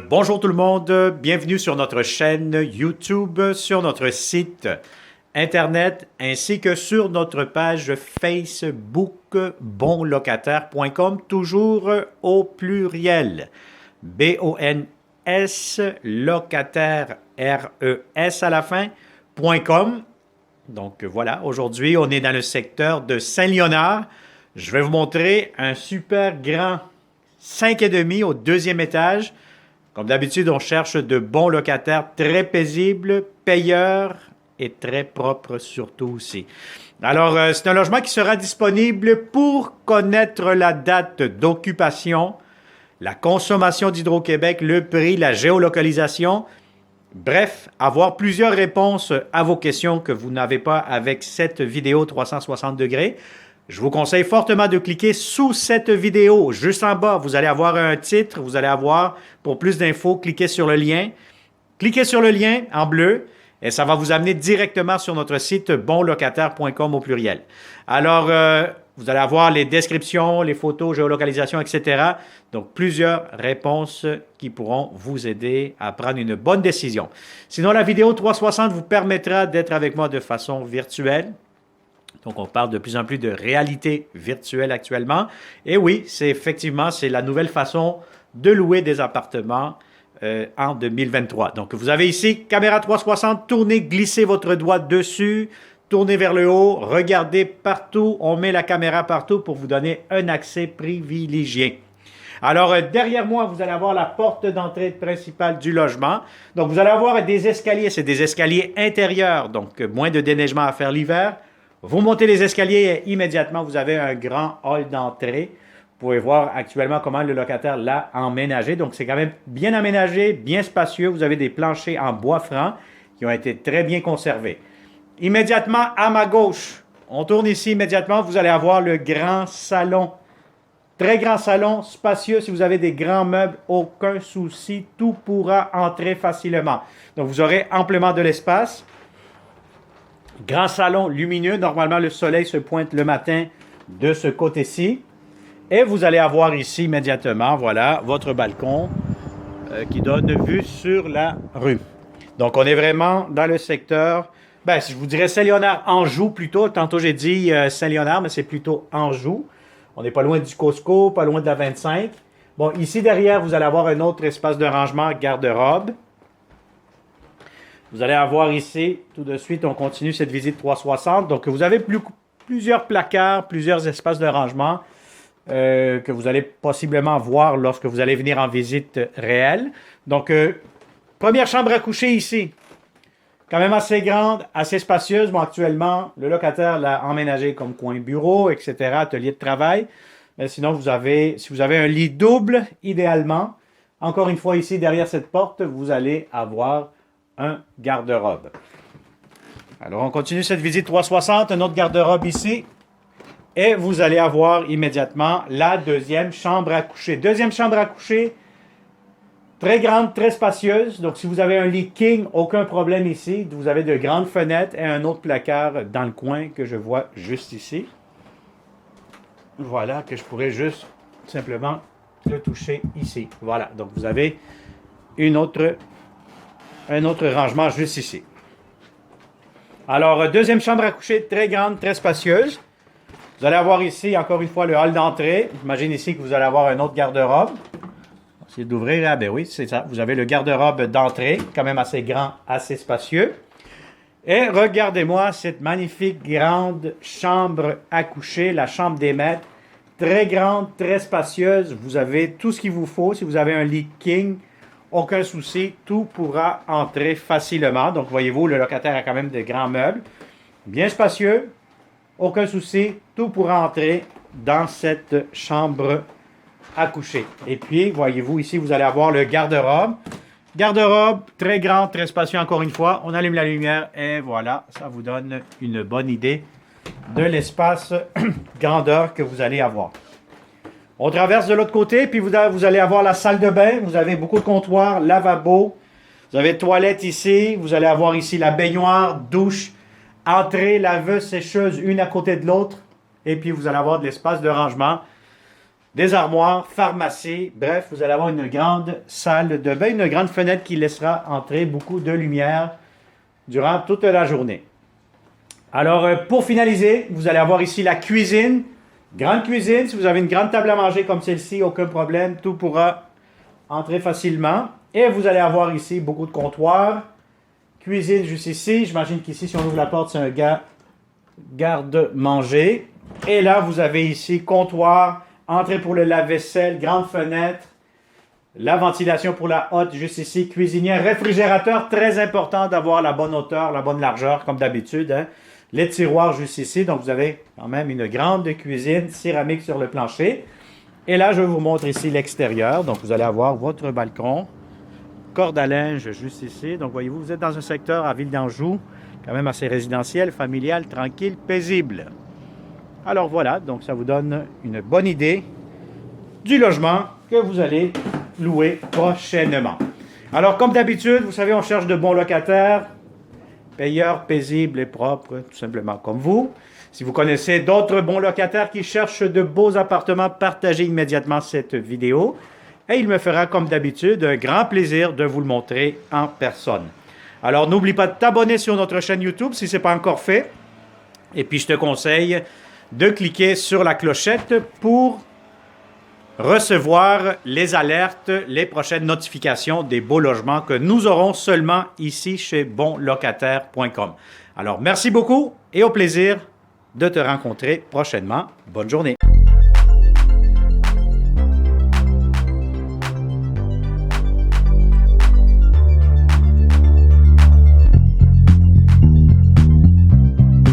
Bonjour tout le monde, bienvenue sur notre chaîne YouTube, sur notre site Internet ainsi que sur notre page Facebook bonlocataire.com, toujours au pluriel. B-O-N-S, locataire, R-E-S à la fin, .com. Donc voilà, aujourd'hui on est dans le secteur de Saint-Léonard. Je vais vous montrer un super grand 5,5 au deuxième étage. Comme d'habitude, on cherche de bons locataires très paisibles, payeurs et très propres surtout aussi. Alors, c'est un logement qui sera disponible pour connaître la date d'occupation, la consommation d'Hydro-Québec, le prix, la géolocalisation. Bref, avoir plusieurs réponses à vos questions que vous n'avez pas avec cette vidéo 360 degrés. Je vous conseille fortement de cliquer sous cette vidéo. Juste en bas, vous allez avoir un titre. Vous allez avoir, pour plus d'infos, cliquez sur le lien. Cliquez sur le lien en bleu et ça va vous amener directement sur notre site bonlocataire.com au pluriel. Alors, vous allez avoir les descriptions, les photos, géolocalisation, etc. Donc, plusieurs réponses qui pourront vous aider à prendre une bonne décision. Sinon, la vidéo 360 vous permettra d'être avec moi de façon virtuelle. Donc, on parle de plus en plus de réalité virtuelle actuellement. Et oui, c'est la nouvelle façon de louer des appartements en 2023. Donc, vous avez ici, caméra 360, tournez, glissez votre doigt dessus, tournez vers le haut, regardez partout. On met la caméra partout pour vous donner un accès privilégié. Alors, derrière moi, vous allez avoir la porte d'entrée principale du logement. Donc, vous allez avoir des escaliers. C'est des escaliers intérieurs, donc moins de déneigement à faire l'hiver. Vous montez les escaliers et immédiatement, vous avez un grand hall d'entrée. Vous pouvez voir actuellement comment le locataire l'a emménagé. Donc, c'est quand même bien aménagé, bien spacieux. Vous avez des planchers en bois franc qui ont été très bien conservés. Immédiatement, à ma gauche, on tourne ici immédiatement, vous allez avoir le grand salon. Très grand salon, spacieux. Si vous avez des grands meubles, aucun souci. Tout pourra entrer facilement. Donc, vous aurez amplement de l'espace. Grand salon lumineux. Normalement, le soleil se pointe le matin de ce côté-ci. Et vous allez avoir ici immédiatement, voilà, votre balcon qui donne vue sur la rue. Donc, on est vraiment dans le secteur, je vous dirais Saint-Léonard-Anjou plutôt. Tantôt, j'ai dit Saint-Léonard, mais c'est plutôt Anjou. On n'est pas loin du Costco, pas loin de la 25. Bon, ici derrière, vous allez avoir un autre espace de rangement, garde-robe. Vous allez avoir ici, tout de suite, on continue cette visite 360. Donc, vous avez plusieurs placards, plusieurs espaces de rangement que vous allez possiblement voir lorsque vous allez venir en visite réelle. Donc, première chambre à coucher ici. Quand même assez grande, assez spacieuse. Bon, actuellement, le locataire l'a emménagé comme coin bureau, etc., atelier de travail. Mais sinon, si vous avez un lit double, idéalement, encore une fois, ici, derrière cette porte, vous allez avoir un garde-robe. Alors, on continue cette visite 360, un autre garde-robe ici. Et vous allez avoir immédiatement la deuxième chambre à coucher. Deuxième chambre à coucher, très grande, très spacieuse. Donc, si vous avez un lit king, aucun problème ici. Vous avez de grandes fenêtres et un autre placard dans le coin que je vois juste ici. Voilà, que je pourrais juste simplement le toucher ici. Voilà, donc vous avez un autre rangement juste ici. Alors, deuxième chambre à coucher, très grande, très spacieuse. Vous allez avoir ici, encore une fois, le hall d'entrée. J'imagine ici que vous allez avoir un autre garde-robe. Essayez d'ouvrir. Ah ben oui, c'est ça. Vous avez le garde-robe d'entrée, quand même assez grand, assez spacieux. Et regardez-moi cette magnifique grande chambre à coucher, la chambre des maîtres. Très grande, très spacieuse. Vous avez tout ce qu'il vous faut. Si vous avez un lit king, aucun souci, tout pourra entrer facilement. Donc, voyez-vous, le locataire a quand même de grands meubles. Bien spacieux, aucun souci, tout pourra entrer dans cette chambre à coucher. Et puis, voyez-vous, ici, vous allez avoir le garde-robe. Garde-robe, très grand, très spacieux, encore une fois. On allume la lumière et voilà, ça vous donne une bonne idée de l'espace grandeur que vous allez avoir. On traverse de l'autre côté, puis vous allez avoir la salle de bain. Vous avez beaucoup de comptoirs, lavabo. Vous avez toilette ici. Vous allez avoir ici la baignoire, douche, entrée, laveuse, sécheuse, une à côté de l'autre. Et puis, vous allez avoir de l'espace de rangement. des armoires, pharmacie. Bref, vous allez avoir une grande salle de bain, une grande fenêtre qui laissera entrer beaucoup de lumière durant toute la journée. Alors, pour finaliser, vous allez avoir ici la cuisine. Grande cuisine. Si vous avez une grande table à manger comme celle-ci, aucun problème. Tout pourra entrer facilement. Et vous allez avoir ici beaucoup de comptoirs. Cuisine juste ici. J'imagine qu'ici, si on ouvre la porte, c'est un garde-manger. Et là, vous avez ici comptoir, entrée pour le lave-vaisselle, grande fenêtre, la ventilation pour la hotte juste ici, cuisinière, réfrigérateur, très important d'avoir la bonne hauteur, la bonne largeur, comme d'habitude. Hein. Les tiroirs juste ici, donc vous avez quand même une grande cuisine céramique sur le plancher. Et là, je vous montre ici l'extérieur. Donc, vous allez avoir votre balcon, corde à linge juste ici. Donc, voyez-vous, vous êtes dans un secteur à Ville d'Anjou, quand même assez résidentiel, familial, tranquille, paisible. Alors voilà, donc ça vous donne une bonne idée du logement que vous allez louer prochainement. Alors, comme d'habitude, vous savez, on cherche de bons locataires, payeurs paisibles et propres, tout simplement comme vous. Si vous connaissez d'autres bons locataires qui cherchent de beaux appartements, partagez immédiatement cette vidéo. Et il me fera, comme d'habitude, un grand plaisir de vous le montrer en personne. Alors, n'oublie pas de t'abonner sur notre chaîne YouTube si ce n'est pas encore fait. Et puis, je te conseille de cliquer sur la clochette pour recevoir les alertes, les prochaines notifications des beaux logements que nous aurons seulement ici chez bonlocataire.com. Alors, merci beaucoup et au plaisir de te rencontrer prochainement. Bonne journée.